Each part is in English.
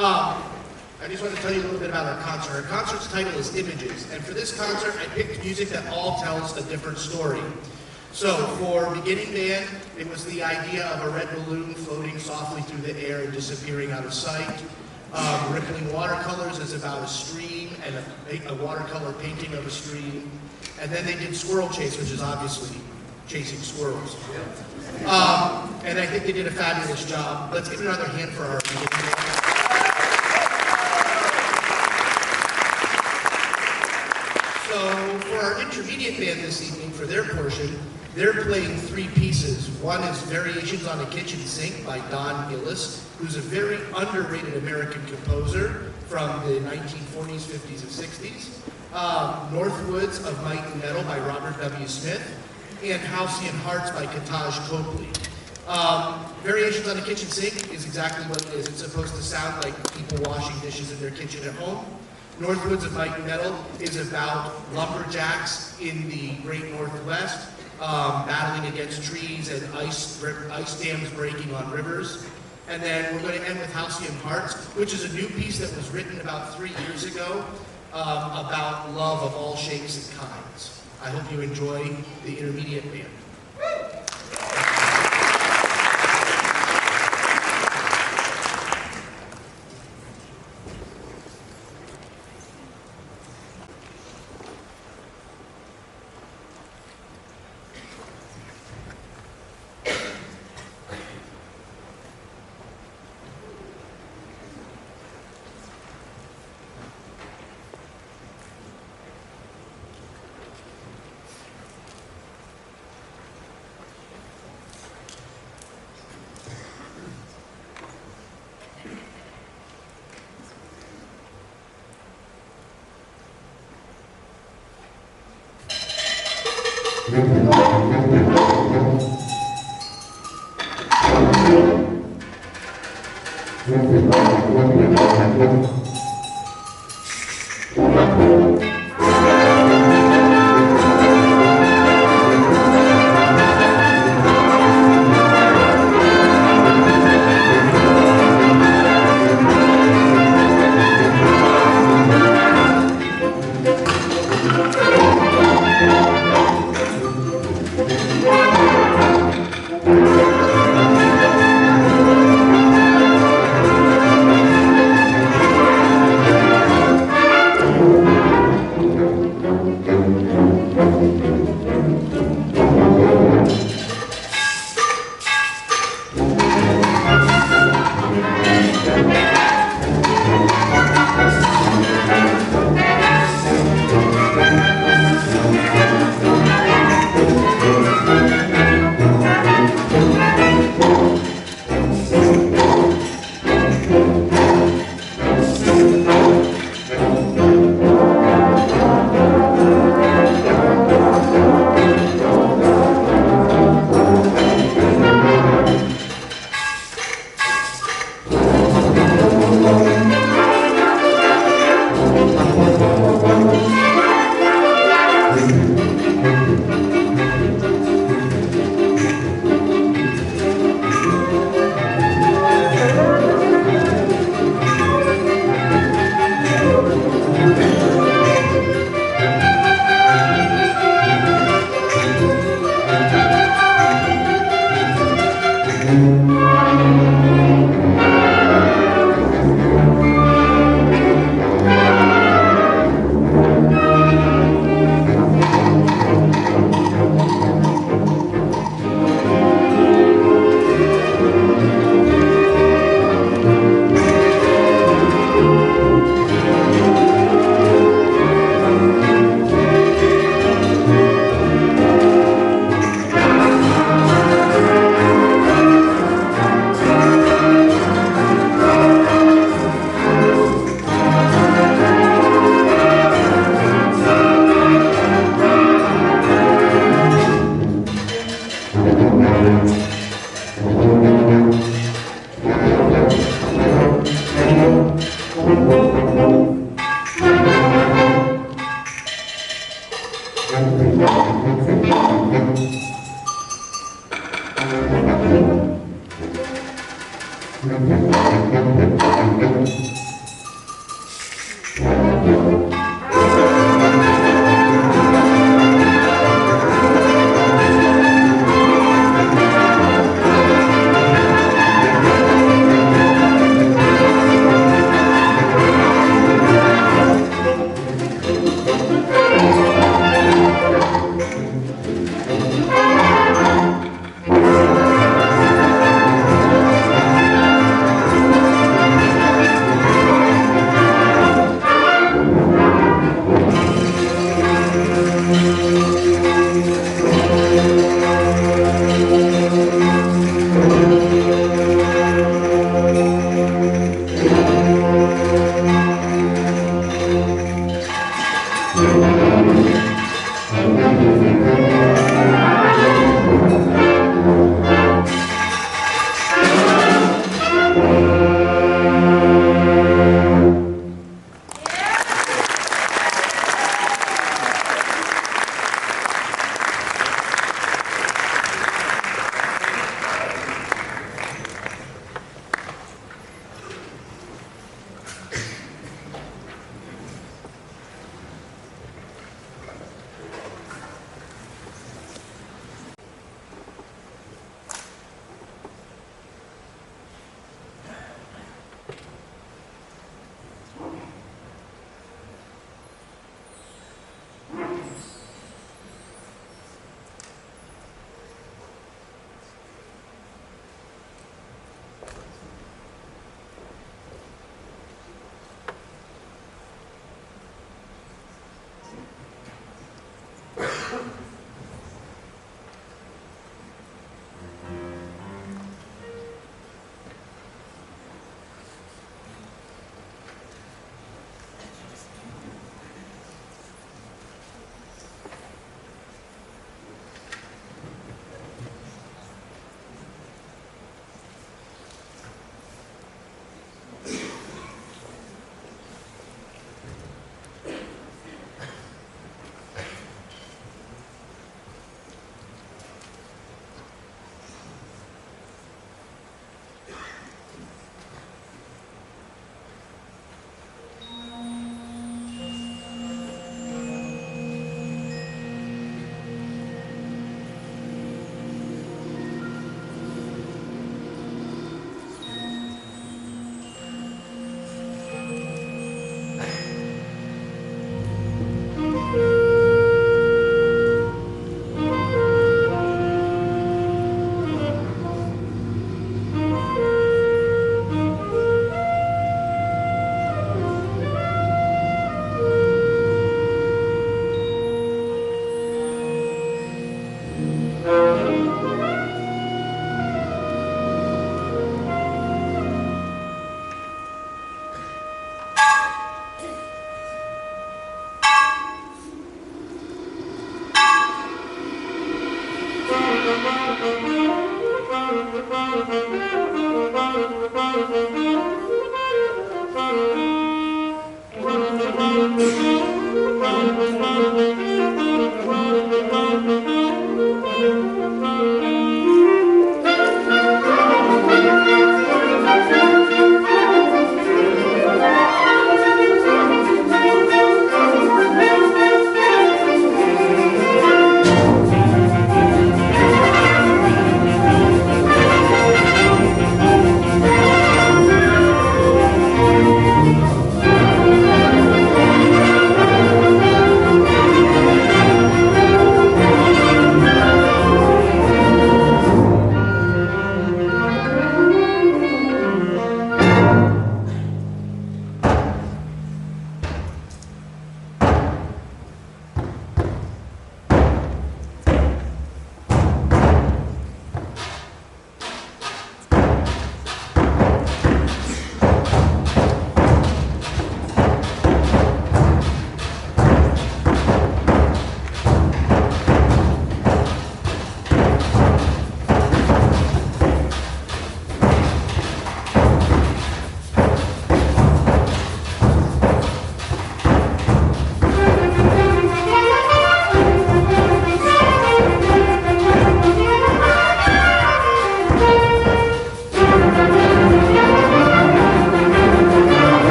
I just want to tell you a little bit about our concert. Our concert's title is Images, and for this concert, I picked music that all tells a different story. So for beginning band, it was the idea of a red balloon floating softly through the air and disappearing out of sight. Rippling Watercolors is about a stream and a watercolor painting of a stream. And then they did Squirrel Chase, which is obviously chasing squirrels. And I think they did a fabulous job. Let's give another hand for our beginning band. So for our intermediate band this evening, for their portion, they're playing three pieces. One is Variations on a Kitchen Sink by Don Gillis, who's a very underrated American composer from the 1940s, 50s, and 60s. Northwoods of Might and Metal by Robert W. Smith, and Halcyon Hearts by Kataj Copley. Variations on a Kitchen Sink is exactly what it is. It's supposed to sound like people washing dishes in their kitchen at home. Northwoods of Might and Metal is about lumberjacks in the Great Northwest, battling against trees and ice dams breaking on rivers. And then we're going to end with Halcyon Hearts, which is a new piece that was written about 3 years ago about love of all shapes and kinds. I hope you enjoy the intermediate band. Thank you.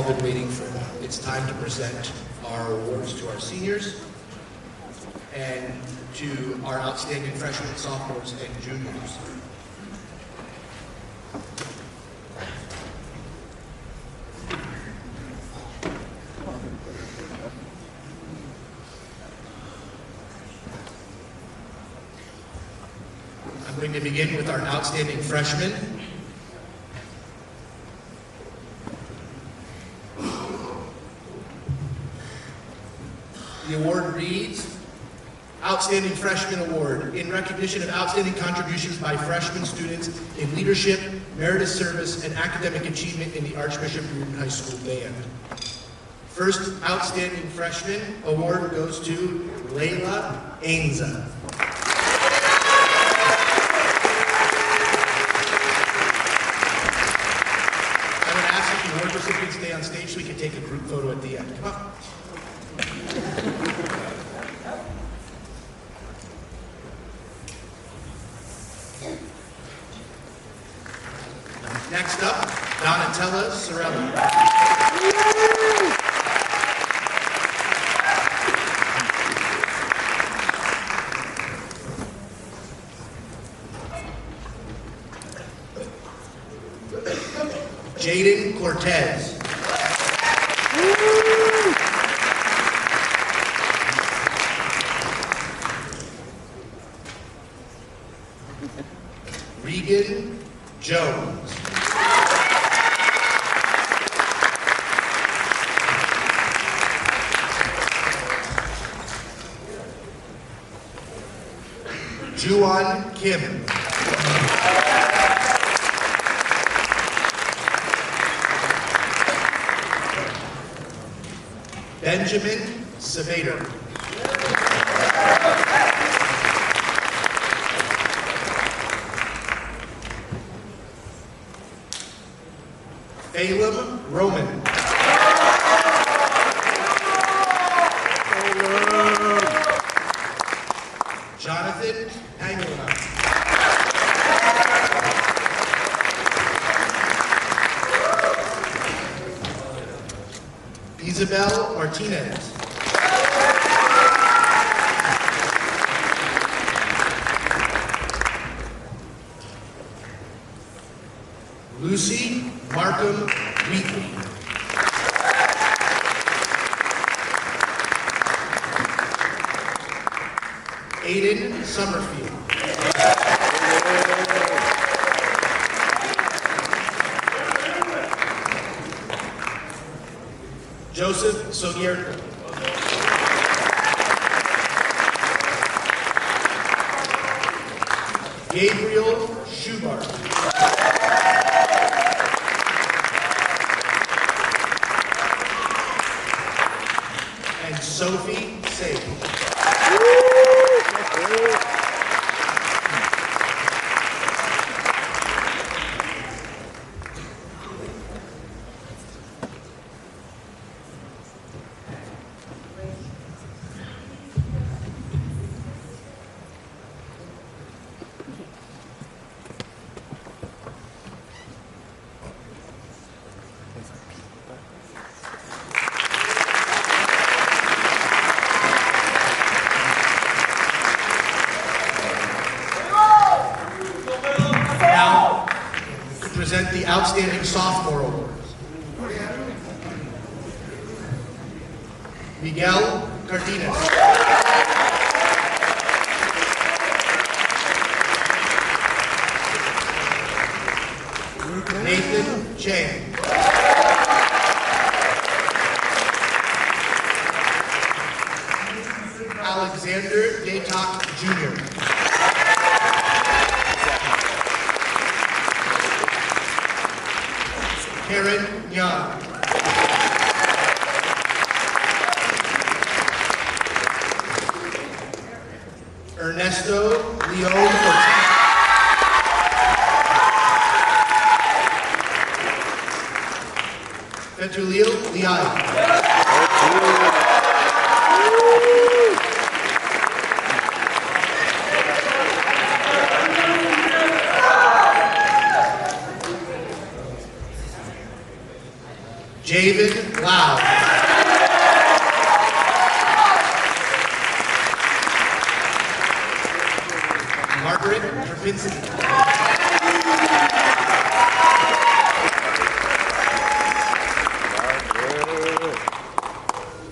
been waiting for. It's time to present our awards to our seniors and to our outstanding freshmen, sophomores, and juniors. I'm going to begin with our outstanding freshmen. The award reads, Outstanding Freshman Award, in recognition of outstanding contributions by freshman students in leadership, meritorious service, and academic achievement in the Archbishop Riordan High School Band. First Outstanding Freshman Award goes to Layla Ainza. I would ask if the award recipients stay on stage so we can take a group photo at the end. Come on. Next up, Donatella Sorelli. Jaden Cortez. Regan Jones. Juan Kim. Benjamin Savader. Phelim Roman. Jonathan Angela. Isabel Martinez. Lucy Markham Wheatley. Aiden Summerfield. Joseph Sogierto. Gabriel Schubart. And Sophie Sage. Present the Outstanding Sophomore Awards. Miguel Cardenas. Nathan Chang. Alexander Daytok Jr. Karen Young. Ernesto Leon Ortiz. Fetulil Liai. David Lau. Margaret Trapinski.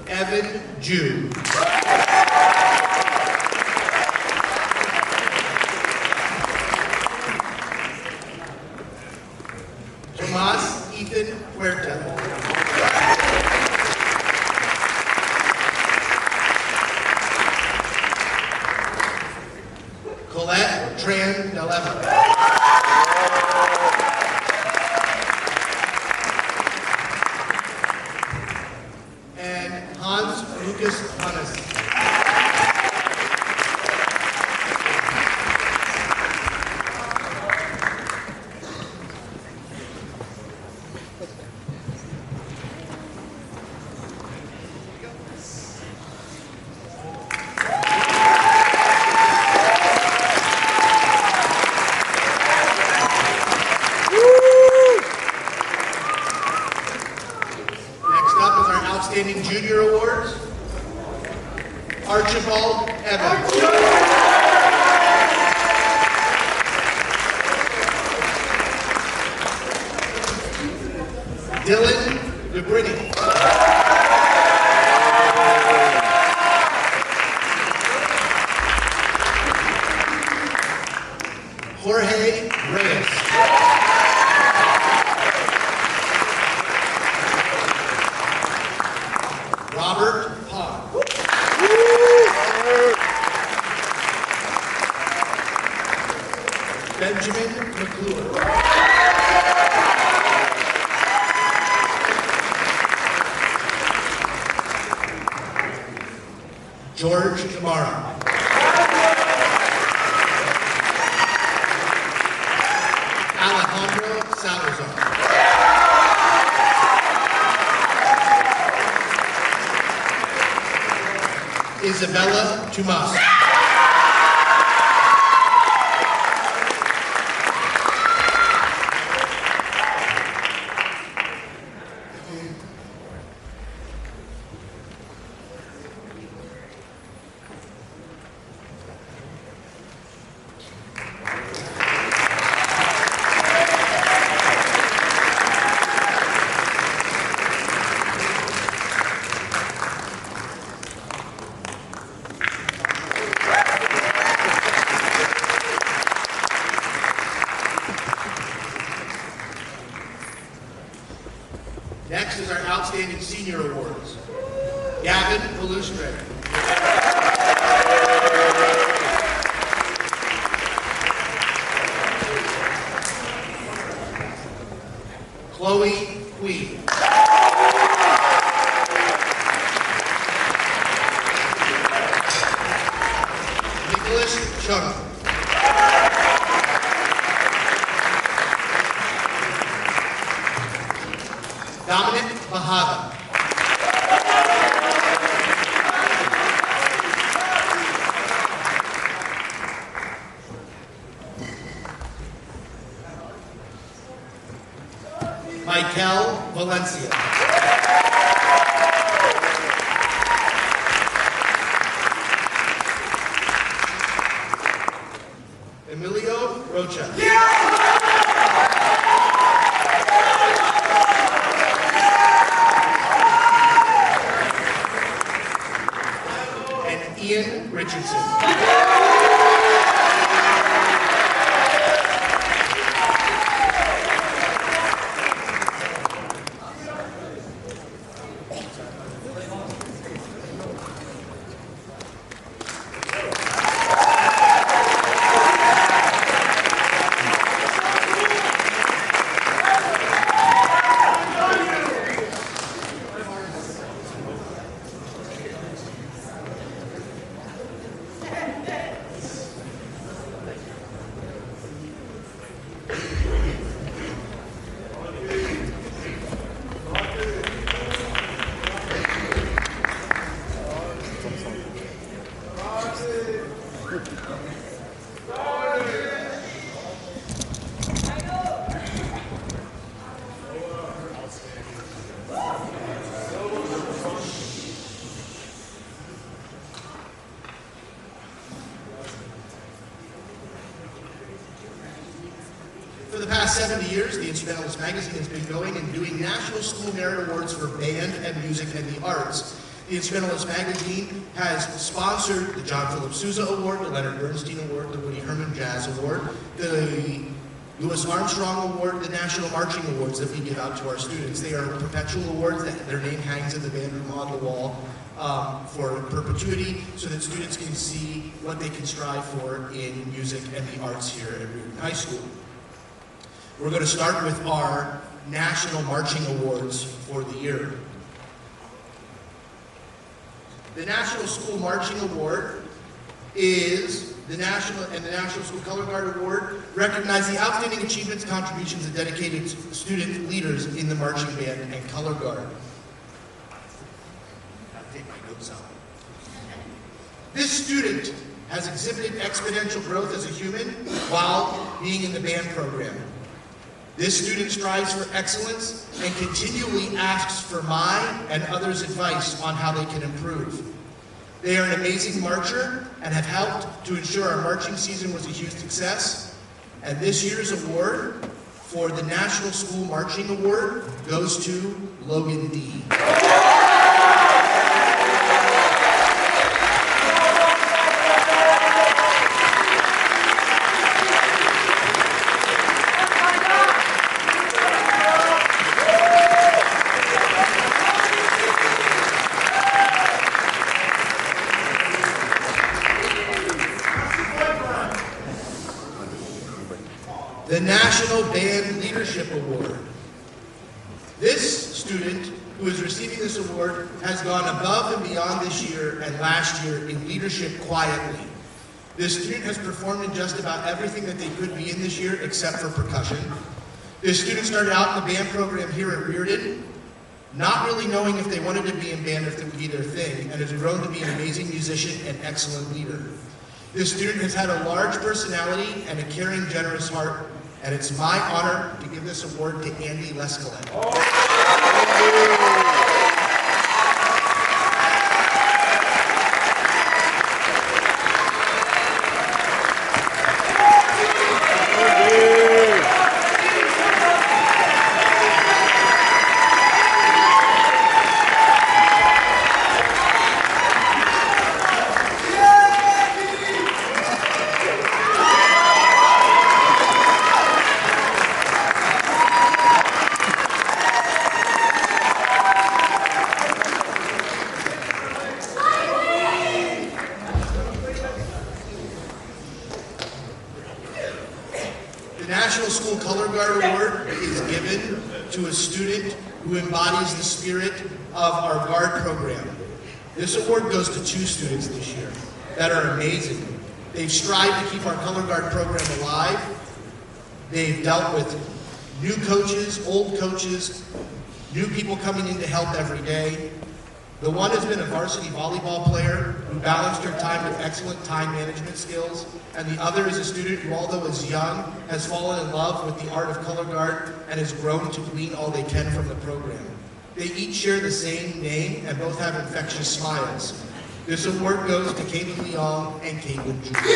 Evan Jew. Tomas Ethan Huerta. Colette Tran Deleva. And Hans Lucas Hannes. Outstanding Junior Awards, Archibald Evans. Dylan DeBrini. Jorge Reyes. Robert Pond. Benjamin McClure. George Kamara. Alejandro Salazar. Isabella Tomas. Next is our Outstanding Senior Awards. Gavin Palustre. Chloe Queen. Nicholas Chung. Dominic Bahada. Michael Valencia. Emilio Rocha. And Ian Richardson. For the past 70 years, the Instrumentalist magazine has been going and doing National School Merit Awards for band and music and the arts. The Instrumentalist magazine has sponsored the John Philip Sousa Award, the Leonard Bernstein Award, the Woody Herman Jazz Award, the Louis Armstrong Award, the National Marching Awards that we give out to our students. They are perpetual awards that their name hangs in the band room on the wall for perpetuity, so that students can see what they can strive for in music and the arts here at Riordan High School. We're going to start with our National Marching Awards for the year. The National School Marching Award is the National School Color Guard Award recognize the outstanding achievements, contributions, and dedicated student leaders in the marching band and color guard. Gotta take my notes out. This student has exhibited exponential growth as a human while being in the band program. This student strives for excellence and continually asks for my and others' advice on how they can improve. They are an amazing marcher and have helped to ensure our marching season was a huge success. And this year's award for the National School Marching Award goes to Logan D. The National Band Leadership Award. This student who is receiving this award has gone above and beyond this year and last year in leadership quietly. This student has performed in just about everything that they could be in this year except for percussion. This student started out in the band program here at Riordan, not really knowing if they wanted to be in band or if it would be their thing, and has grown to be an amazing musician and excellent leader. This student has had a large personality and a caring, generous heart, and it's my honor to give this award to Andy Lescalet. The National School Color Guard Award is given to a student who embodies the spirit of our guard program. This award goes to 2 students this year that are amazing. They've strived to keep our color guard program alive. They've dealt with new coaches, old coaches, new people coming in to help every day. The one has been a varsity volleyball player who balanced her time with excellent time management skills, and the other is a student who, although is young, has fallen in love with the art of color guard and has grown to glean all they can from the program. They each share the same name and both have infectious smiles. This award goes to Caitlin Leong and Caitlin Drew.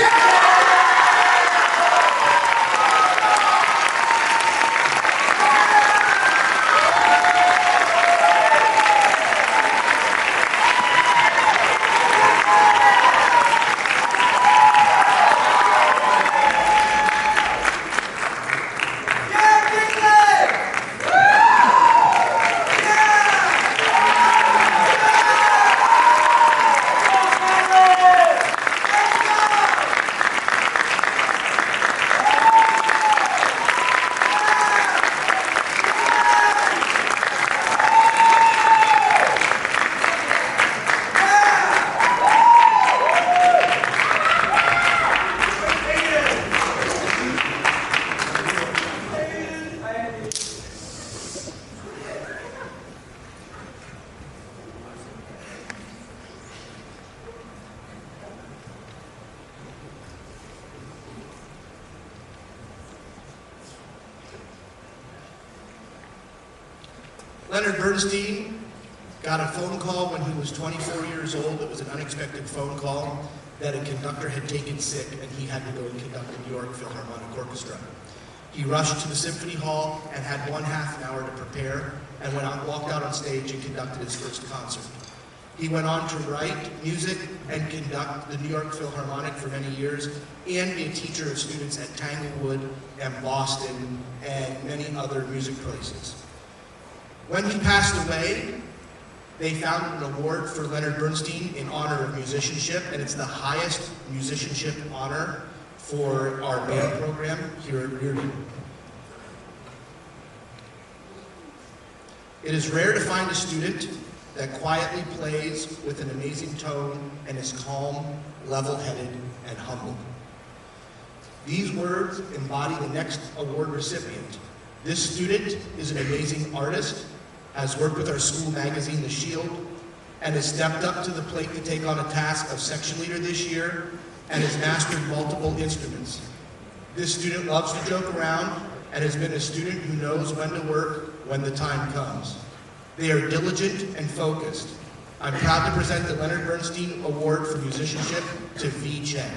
Leonard Bernstein got a phone call when he was 24 years old. It was an unexpected phone call that a conductor had taken sick and he had to go and conduct the New York Philharmonic Orchestra. He rushed to the Symphony Hall and had 1/2 an hour to prepare, and walked out on stage and conducted his first concert. He went on to write music and conduct the New York Philharmonic for many years, and be a teacher of students at Tanglewood and Boston and many other music places. When he passed away, they founded an award for Leonard Bernstein in honor of musicianship, and it's the highest musicianship honor for our band program here at Riordan. It is rare to find a student that quietly plays with an amazing tone and is calm, level-headed, and humble. These words embody the next award recipient. This student is an amazing artist, has worked with our school magazine, The Shield, and has stepped up to the plate to take on a task of section leader this year, and has mastered multiple instruments. This student loves to joke around and has been a student who knows when to work when the time comes. They are diligent and focused. I'm proud to present the Leonard Bernstein Award for Musicianship to V. Chen.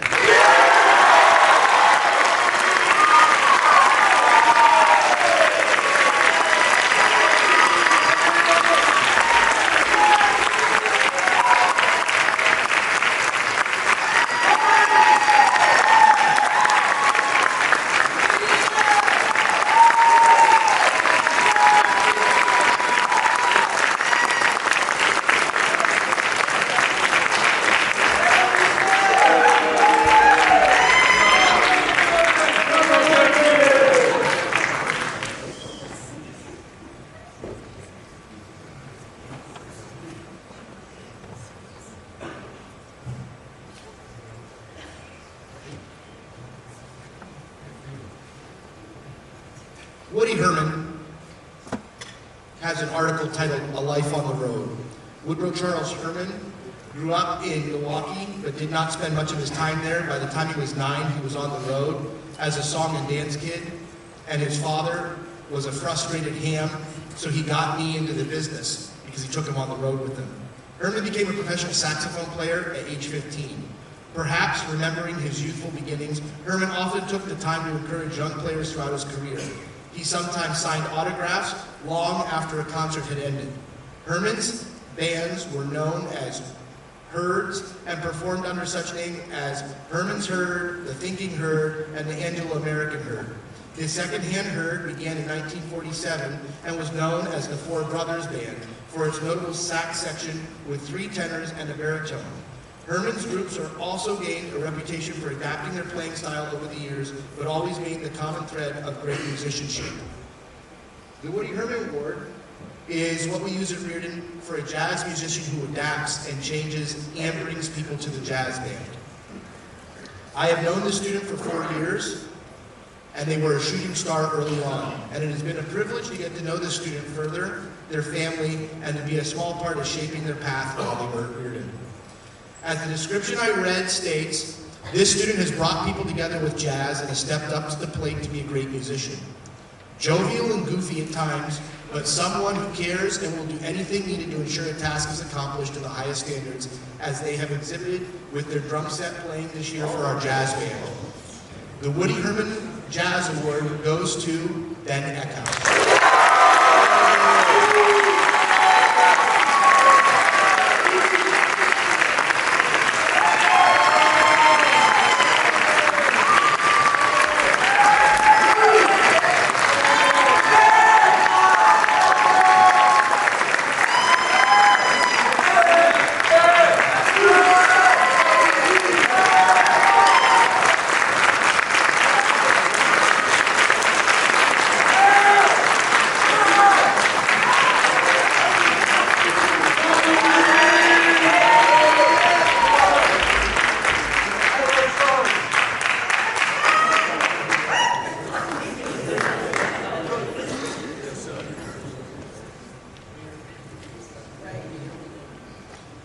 Woody Herman has an article titled "A Life on the Road." Woodrow Charles Herman grew up in Milwaukee, but did not spend much of his time there. By the time he was 9, he was on the road as a song and dance kid, and his father was a frustrated ham, so he got me into the business because he took him on the road with him. Herman became a professional saxophone player at age 15. Perhaps remembering his youthful beginnings, Herman often took the time to encourage young players throughout his career. He sometimes signed autographs long after a concert had ended. Herman's bands were known as Herds and performed under such names as Herman's Herd, the Thinking Herd, and the Anglo-American Herd. His second-hand herd began in 1947 and was known as the Four Brothers Band for its notable sax section with 3 tenors and a baritone. Herman's groups are also gained a reputation for adapting their playing style over the years, but always being the common thread of great musicianship. The Woody Herman Award is what we use at Riordan for a jazz musician who adapts and changes and brings people to the jazz band. I have known the student for 4 years, and they were a shooting star early on, and it has been a privilege to get to know the student further, their family, and to be a small part of shaping their path while they were at Riordan. As the description I read states, this student has brought people together with jazz and has stepped up to the plate to be a great musician. Jovial and goofy at times, but someone who cares and will do anything needed to ensure a task is accomplished to the highest standards, as they have exhibited with their drum set playing this year for our jazz band. The Woody Herman Jazz Award goes to Ben Eckhouse.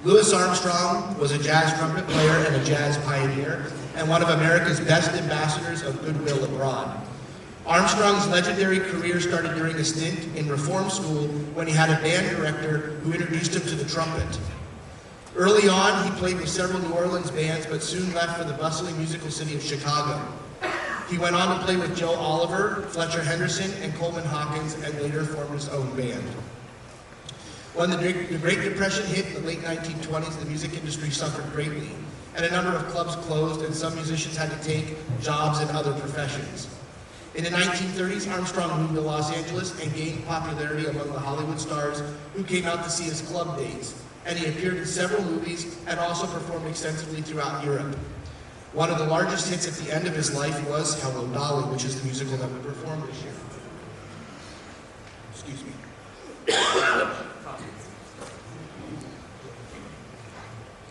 Louis Armstrong was a jazz trumpet player and a jazz pioneer, and one of America's best ambassadors of goodwill abroad. Armstrong's legendary career started during a stint in reform school when he had a band director who introduced him to the trumpet. Early on, he played with several New Orleans bands, but soon left for the bustling musical city of Chicago. He went on to play with Joe Oliver, Fletcher Henderson, and Coleman Hawkins, and later formed his own band. When the Great Depression hit in the late 1920s, the music industry suffered greatly, and a number of clubs closed, and some musicians had to take jobs in other professions. In the 1930s, Armstrong moved to Los Angeles and gained popularity among the Hollywood stars who came out to see his club dates, and he appeared in several movies and also performed extensively throughout Europe. One of the largest hits at the end of his life was Hello Dolly, which is the musical that we performed this year. Excuse me.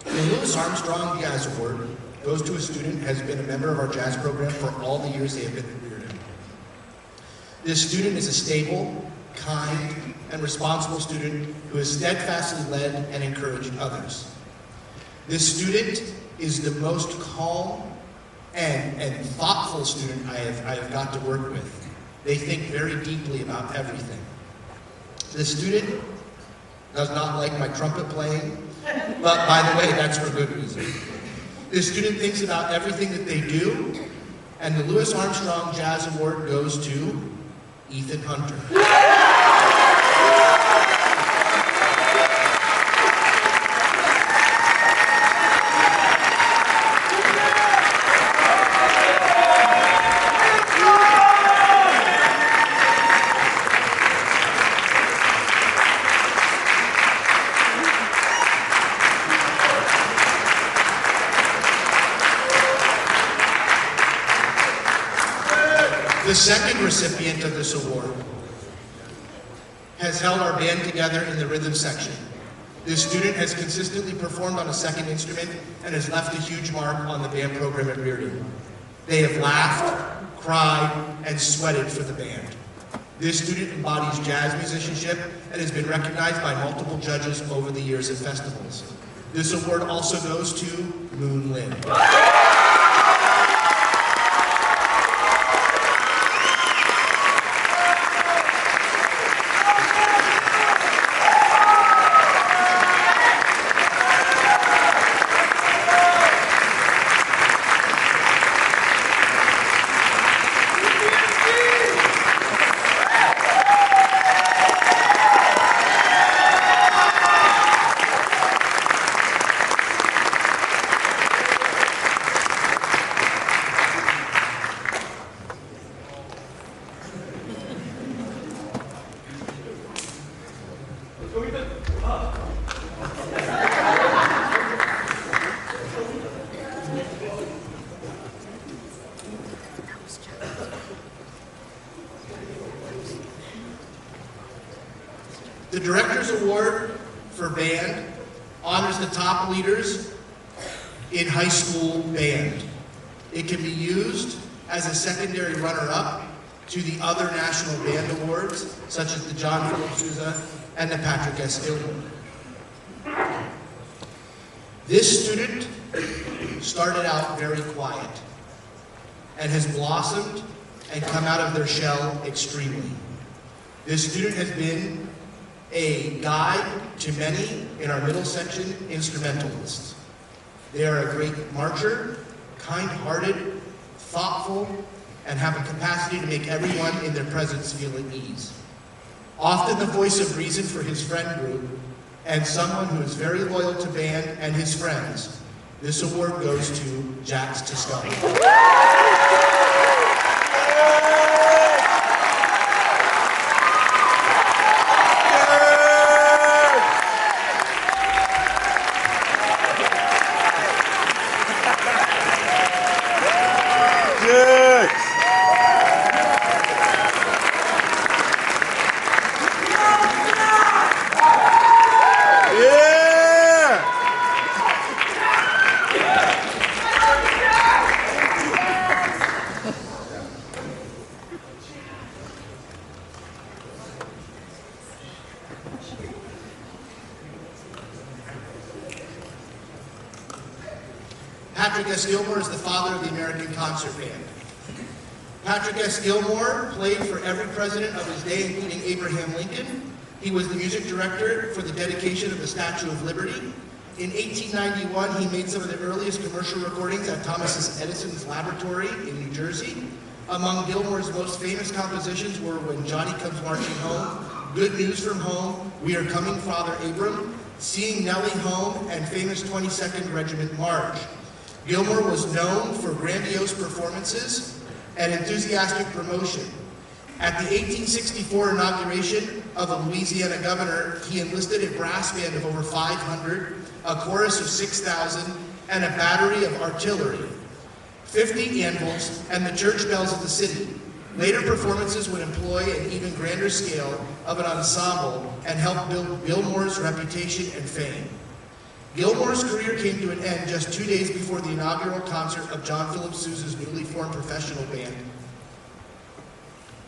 The Louis Armstrong Jazz Award goes to a student who has been a member of our jazz program for all the years they have been at Riordan. This student is a stable, kind, and responsible student who has steadfastly led and encouraged others. This student is the most calm and thoughtful student I have got to work with. They think very deeply about everything. This student does not like my trumpet playing, but by the way, that's for good reason. This student thinks about everything that they do, and the Louis Armstrong Jazz Award goes to Ethan Hunter. The second recipient of this award has held our band together in the rhythm section. This student has consistently performed on a second instrument and has left a huge mark on the band program at Riordan. They have laughed, cried, and sweated for the band. This student embodies jazz musicianship and has been recognized by multiple judges over the years at festivals. This award also goes to Moon Lin. The Director's Award for Band honors the top leaders in high school band. It can be used as a secondary runner-up to the other national band awards, such as the John Philip Sousa and the Patrick S. Gilmore. This student started out very quiet and has blossomed and come out of their shell extremely. This student has been a guide to many in our middle section instrumentalists. They are a great marcher, kind-hearted, thoughtful, and have a capacity to make everyone in their presence feel at ease. Often the voice of reason for his friend group, and someone who is very loyal to band and his friends, this award goes to Jax Toscano. Patrick S. Gilmore is the father of the American Concert Band. Patrick S. Gilmore played for every president of his day, including Abraham Lincoln. He was the music director for the dedication of the Statue of Liberty. In 1891, he made some of the earliest commercial recordings at Thomas Edison's laboratory in New Jersey. Among Gilmour's most famous compositions were When Johnny Comes Marching Home, Good News from Home, We Are Coming, Father Abram, Seeing Nellie Home, and famous 22nd Regiment March. Gilmour was known for grandiose performances and enthusiastic promotion. At the 1864 inauguration of the Louisiana governor, he enlisted a brass band of over 500, a chorus of 6,000, and a battery of artillery, 50 anvils, and the church bells of the city. Later performances would employ an even grander scale of an ensemble and help build Gilmour's reputation and fame. Gilmour's career came to an end just 2 days before the inaugural concert of John Philip Sousa's newly formed professional band.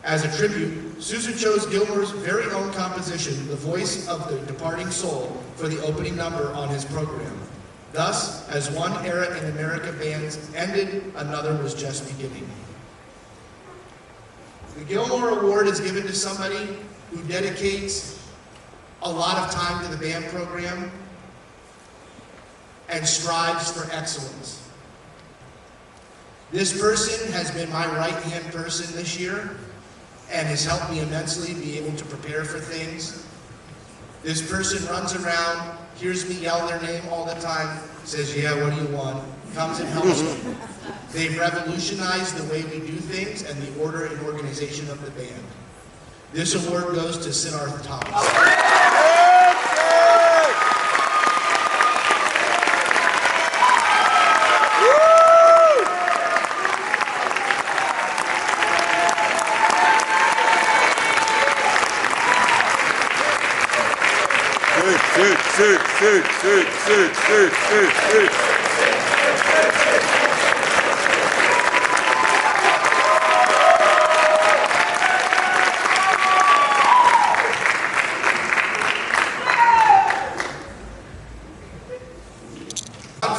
As a tribute, Sousa chose Gilmour's very own composition, The Voice of the Departing Soul, for the opening number on his program. Thus, as one era in America bands ended, another was just beginning. The Gilmour Award is given to somebody who dedicates a lot of time to the band program and strives for excellence. This person has been my right-hand person this year and has helped me immensely be able to prepare for things. This person runs around, hears me yell their name all the time, says, yeah, what do you want? Comes and helps me. They've revolutionized the way we do things and the order and organization of the band. This award goes to Siddharth Thomas.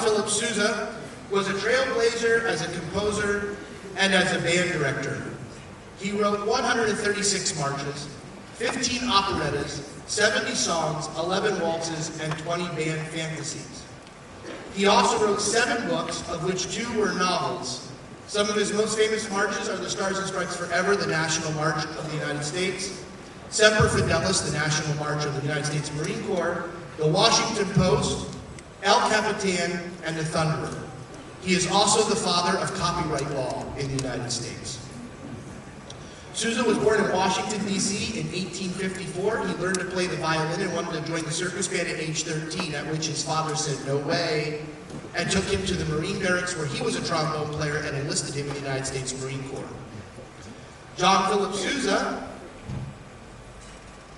Philip Sousa was a trailblazer as a composer and as a band director. He wrote 136 marches, 15 operettas, 70 songs, 11 waltzes, and 20 band fantasies. He also wrote 7 books, of which 2 were novels. Some of his most famous marches are the Stars and Stripes Forever, the National March of the United States, Semper Fidelis, the National March of the United States Marine Corps, the Washington Post, El Capitan, and the Thunderer. He is also the father of copyright law in the United States. Sousa was born in Washington, D.C. in 1854. He learned to play the violin and wanted to join the circus band at age 13, at which his father said, no way, and took him to the Marine barracks where he was a trombone player and enlisted him in the United States Marine Corps. John Philip Sousa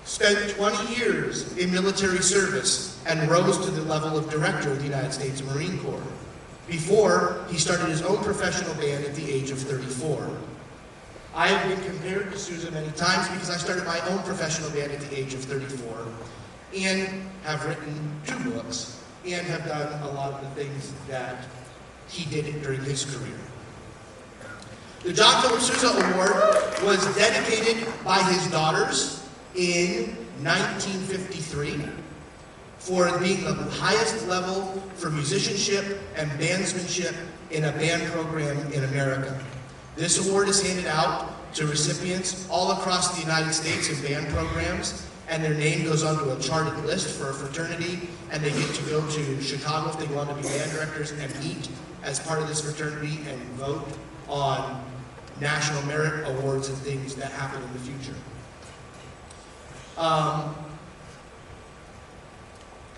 spent 20 years in military service and rose to the level of director of the United States Marine Corps before he started his own professional band at the age of 34. I have been compared to Sousa many times because I started my own professional band at the age of 34 and have written 2 books and have done a lot of the things that he did during his career. The John Philip Sousa Award was dedicated by his daughters in 1953 for being the highest level for musicianship and bandsmanship in a band program in America. This award is handed out to recipients all across the United States in band programs, and their name goes onto a charted list for a fraternity, and they get to go to Chicago if they want to be band directors and meet as part of this fraternity and vote on national merit awards and things that happen in the future.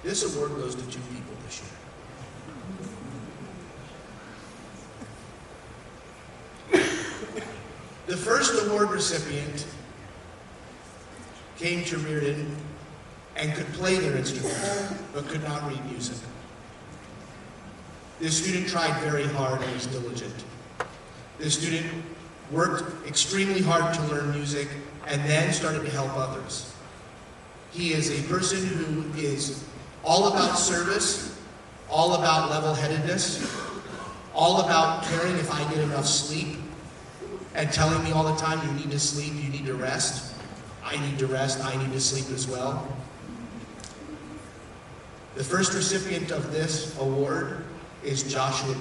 This award goes to 2 people this year. The first award recipient came to Riordan and could play their instrument, but could not read music. This student tried very hard and was diligent. This student worked extremely hard to learn music and then started to help others. He is a person who is all about service, all about level-headedness, all about caring if I get enough sleep, and telling me all the time, you need to sleep, you need to rest. I need to rest, I need to sleep as well. The first recipient of this award is Joshua.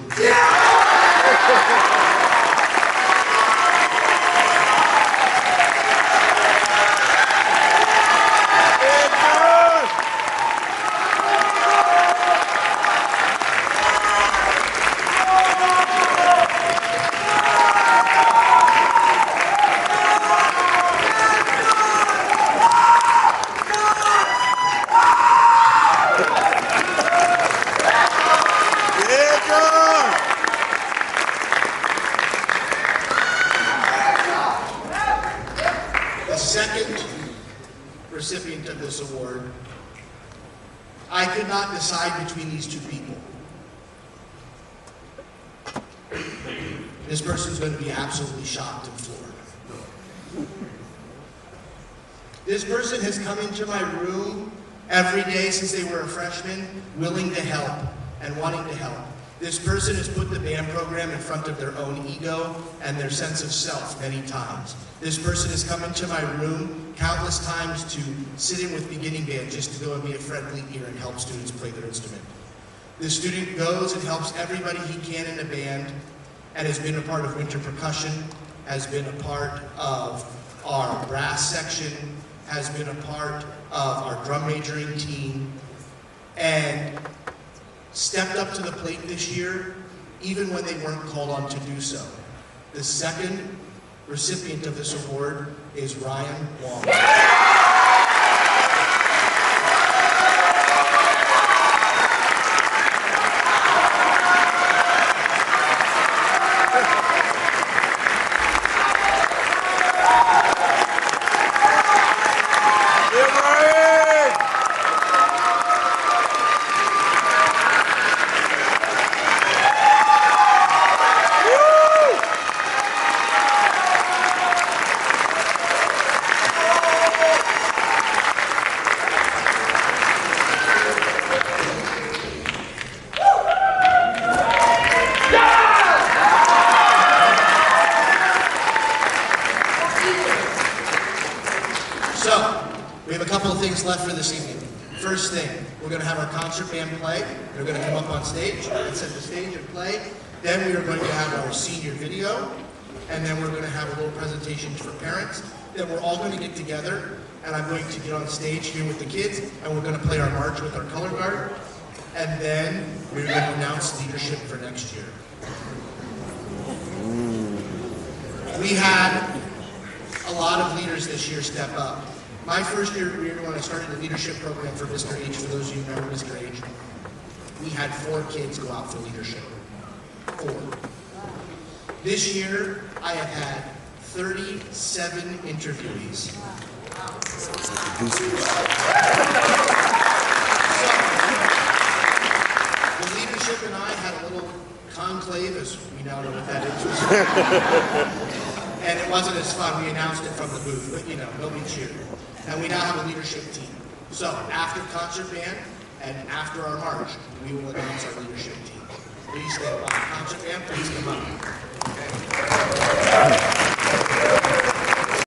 The second recipient of this award, I could not decide between these two people. This person's going to be absolutely shocked and floored. This person has come into my room every day since they were a freshman, willing to help and wanting to help. This person has put the band program in front of their own ego and their sense of self many times. This person has come into my room countless times to sit in with beginning band just to go and be a friendly ear and help students play their instrument. This student goes and helps everybody he can in a band and has been a part of winter percussion, has been a part of our brass section, has been a part of our drum majoring team, and stepped up to the plate this year, even when they weren't called on to do so. The second recipient of this award is Ryan Wong. So, we have a couple of things left for this evening. First thing, we're going to have our concert band play. They're going to come up on stage and set the stage and play. Then we are going to have our senior video. And then we're going to have a little presentation for parents. Then we're all going to get together, and I'm going to get on stage here with the kids, and we're going to play our march with our color guard. And then we're going to announce leadership for next year. We had a lot of leaders this year step up. My first year when I started the leadership program for Mr. H, for those of you who remember Mr. H, we had 4 kids go out for leadership. 4. This year, I have had 37 interviewees. So, the leadership and I had a little conclave, as we now know what that is. And it wasn't as fun. We announced it from the booth, but you know, nobody cheered. And we now have a leadership team. So after concert band and after our march, we will announce our leadership team. Please stand by. Concert band, please come up.